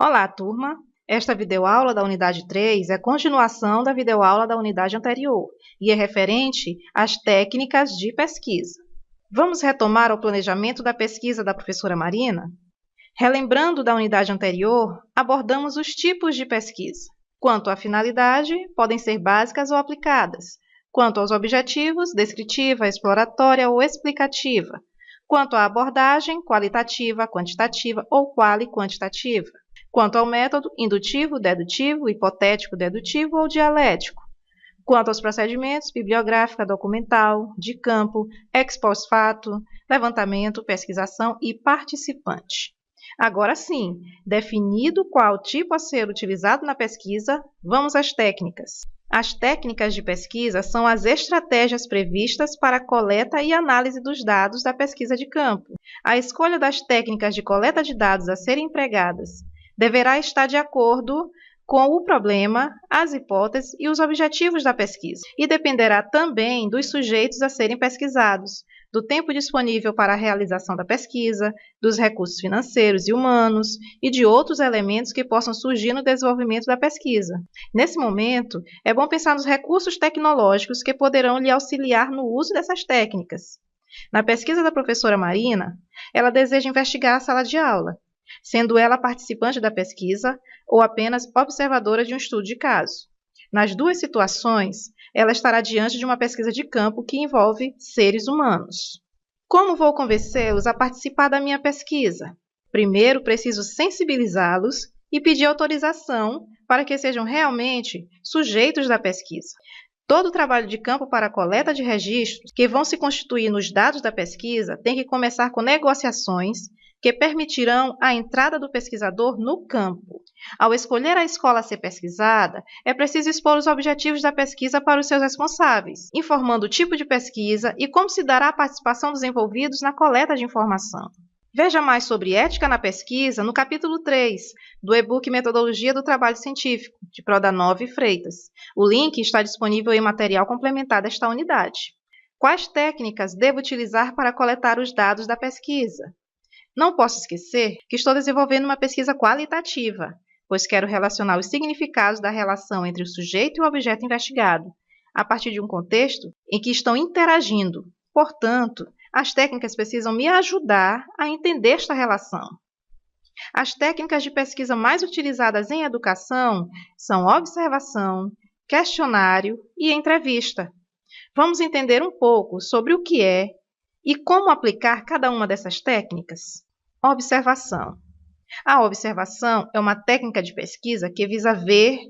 Olá, turma! Esta videoaula da unidade 3 é continuação da videoaula da unidade anterior e é referente às técnicas de pesquisa. Vamos retomar o planejamento da pesquisa da professora Marina? Relembrando da unidade anterior, abordamos os tipos de pesquisa. Quanto à finalidade, podem ser básicas ou aplicadas. Quanto aos objetivos, descritiva, exploratória ou explicativa. Quanto à abordagem, qualitativa, quantitativa ou quali-quantitativa. Quanto ao método, indutivo, dedutivo, hipotético, dedutivo ou dialético. Quanto aos procedimentos, bibliográfica, documental, de campo, ex post facto, levantamento, pesquisação e participante. Agora sim, definido qual tipo a ser utilizado na pesquisa, vamos às técnicas. As técnicas de pesquisa são as estratégias previstas para a coleta e análise dos dados da pesquisa de campo. A escolha das técnicas de coleta de dados a serem empregadas deverá estar de acordo com o problema, as hipóteses e os objetivos da pesquisa, e dependerá também dos sujeitos a serem pesquisados, do tempo disponível para a realização da pesquisa, dos recursos financeiros e humanos e de outros elementos que possam surgir no desenvolvimento da pesquisa. Nesse momento, é bom pensar nos recursos tecnológicos que poderão lhe auxiliar no uso dessas técnicas. Na pesquisa da professora Marina, ela deseja investigar a sala de aula, sendo ela participante da pesquisa ou apenas observadora de um estudo de caso. Nas duas situações, ela estará diante de uma pesquisa de campo que envolve seres humanos. Como vou convencê-los a participar da minha pesquisa? Primeiro, preciso sensibilizá-los e pedir autorização para que sejam realmente sujeitos da pesquisa. Todo o trabalho de campo para a coleta de registros que vão se constituir nos dados da pesquisa tem que começar com negociações que permitirão a entrada do pesquisador no campo. Ao escolher a escola a ser pesquisada, é preciso expor os objetivos da pesquisa para os seus responsáveis, informando o tipo de pesquisa e como se dará a participação dos envolvidos na coleta de informação. Veja mais sobre ética na pesquisa no capítulo 3 do e-book Metodologia do Trabalho Científico, de Prodanove e Freitas. O link está disponível em material complementar desta unidade. Quais técnicas devo utilizar para coletar os dados da pesquisa? Não posso esquecer que estou desenvolvendo uma pesquisa qualitativa, pois quero relacionar os significados da relação entre o sujeito e o objeto investigado, a partir de um contexto em que estão interagindo. Portanto, as técnicas precisam me ajudar a entender esta relação. As técnicas de pesquisa mais utilizadas em educação são observação, questionário e entrevista. Vamos entender um pouco sobre o que é e como aplicar cada uma dessas técnicas. Observação. A observação é uma técnica de pesquisa que visa ver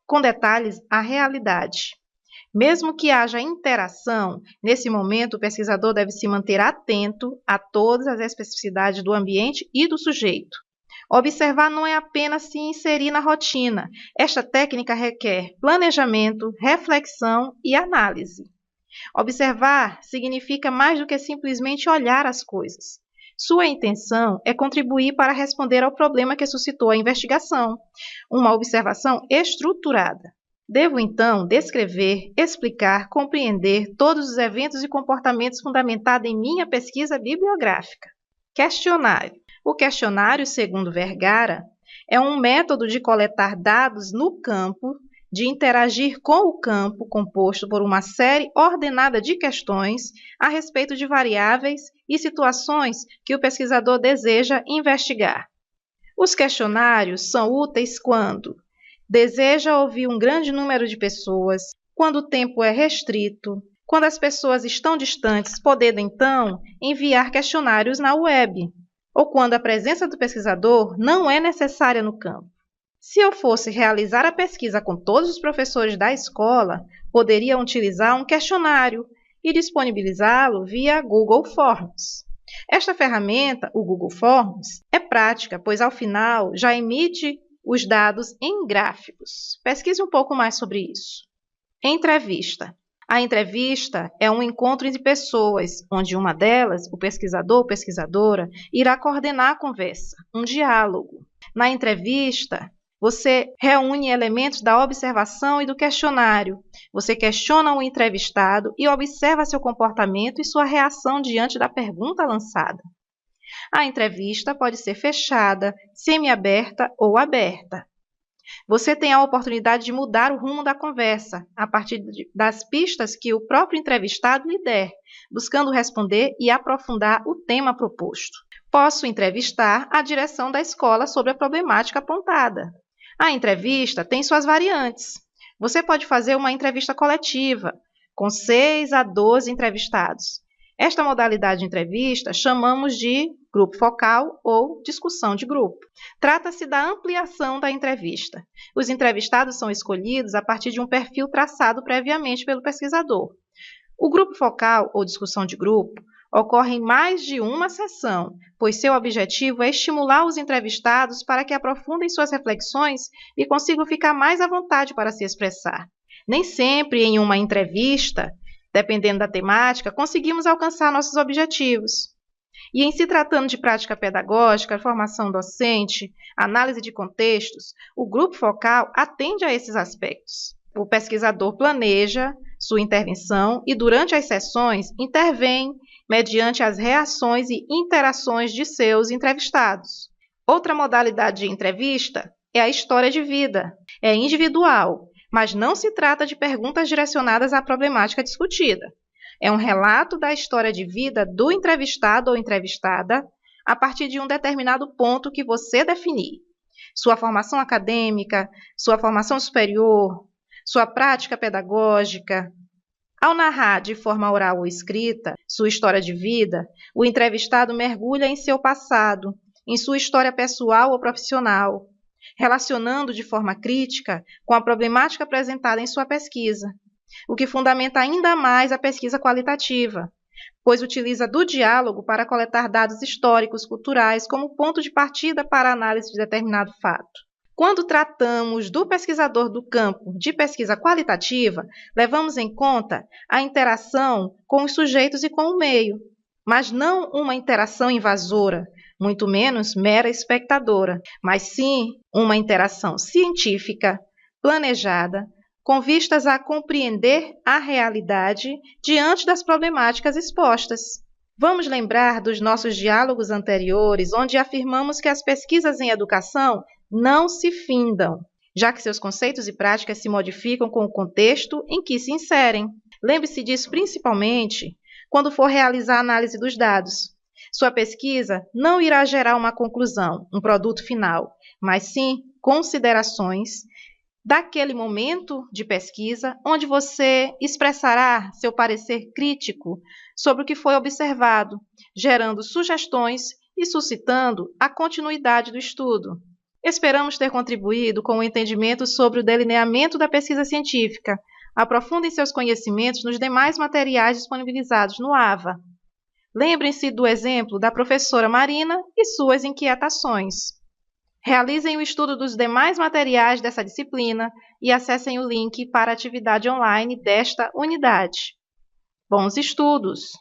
com detalhes a realidade. Mesmo que haja interação, nesse momento o pesquisador deve se manter atento a todas as especificidades do ambiente e do sujeito. Observar não é apenas se inserir na rotina. Esta técnica requer planejamento, reflexão e análise. Observar significa mais do que simplesmente olhar as coisas. Sua intenção é contribuir para responder ao problema que suscitou a investigação, uma observação estruturada. Devo, então, descrever, explicar, compreender todos os eventos e comportamentos fundamentados em minha pesquisa bibliográfica. Questionário. O questionário, segundo Vergara, é um método de coletar dados no campo, de interagir com o campo composto por uma série ordenada de questões a respeito de variáveis e situações que o pesquisador deseja investigar. Os questionários são úteis quando deseja ouvir um grande número de pessoas, quando o tempo é restrito, quando as pessoas estão distantes, podendo então enviar questionários na web, ou quando a presença do pesquisador não é necessária no campo. Se eu fosse realizar a pesquisa com todos os professores da escola, poderia utilizar um questionário e disponibilizá-lo via Google Forms. Esta ferramenta, o Google Forms, é prática, pois ao final já emite os dados em gráficos. Pesquise um pouco mais sobre isso. Entrevista. A entrevista é um encontro entre pessoas, onde uma delas, o pesquisador ou pesquisadora, irá coordenar a conversa, um diálogo. Na entrevista, você reúne elementos da observação e do questionário. Você questiona o entrevistado e observa seu comportamento e sua reação diante da pergunta lançada. A entrevista pode ser fechada, semiaberta ou aberta. Você tem a oportunidade de mudar o rumo da conversa a partir das pistas que o próprio entrevistado lhe der, buscando responder e aprofundar o tema proposto. Posso entrevistar a direção da escola sobre a problemática apontada. A entrevista tem suas variantes. Você pode fazer uma entrevista coletiva, com 6 a 12 entrevistados. Esta modalidade de entrevista chamamos de grupo focal ou discussão de grupo. Trata-se da ampliação da entrevista. Os entrevistados são escolhidos a partir de um perfil traçado previamente pelo pesquisador. O grupo focal ou discussão de grupo ocorre em mais de uma sessão, pois seu objetivo é estimular os entrevistados para que aprofundem suas reflexões e consigam ficar mais à vontade para se expressar. Nem sempre em uma entrevista, dependendo da temática, conseguimos alcançar nossos objetivos. E em se tratando de prática pedagógica, formação docente, análise de contextos, o grupo focal atende a esses aspectos. O pesquisador planeja sua intervenção e, durante as sessões, intervém mediante as reações e interações de seus entrevistados. Outra modalidade de entrevista é a história de vida. É individual, mas não se trata de perguntas direcionadas à problemática discutida. É um relato da história de vida do entrevistado ou entrevistada a partir de um determinado ponto que você definir. Sua formação acadêmica, sua formação superior, sua prática pedagógica. Ao narrar de forma oral ou escrita sua história de vida, o entrevistado mergulha em seu passado, em sua história pessoal ou profissional, relacionando de forma crítica com a problemática apresentada em sua pesquisa, o que fundamenta ainda mais a pesquisa qualitativa, pois utiliza do diálogo para coletar dados históricos, culturais, como ponto de partida para a análise de determinado fato. Quando tratamos do pesquisador do campo de pesquisa qualitativa, levamos em conta a interação com os sujeitos e com o meio, mas não uma interação invasora, muito menos mera espectadora, mas sim uma interação científica, planejada, com vistas a compreender a realidade diante das problemáticas expostas. Vamos lembrar dos nossos diálogos anteriores, onde afirmamos que as pesquisas em educação não se findam, já que seus conceitos e práticas se modificam com o contexto em que se inserem. Lembre-se disso principalmente quando for realizar a análise dos dados. Sua pesquisa não irá gerar uma conclusão, um produto final, mas sim considerações daquele momento de pesquisa onde você expressará seu parecer crítico sobre o que foi observado, gerando sugestões e suscitando a continuidade do estudo. Esperamos ter contribuído com o entendimento sobre o delineamento da pesquisa científica. Aprofundem seus conhecimentos nos demais materiais disponibilizados no AVA. Lembrem-se do exemplo da professora Marina e suas inquietações. Realizem o estudo dos demais materiais dessa disciplina e acessem o link para a atividade online desta unidade. Bons estudos!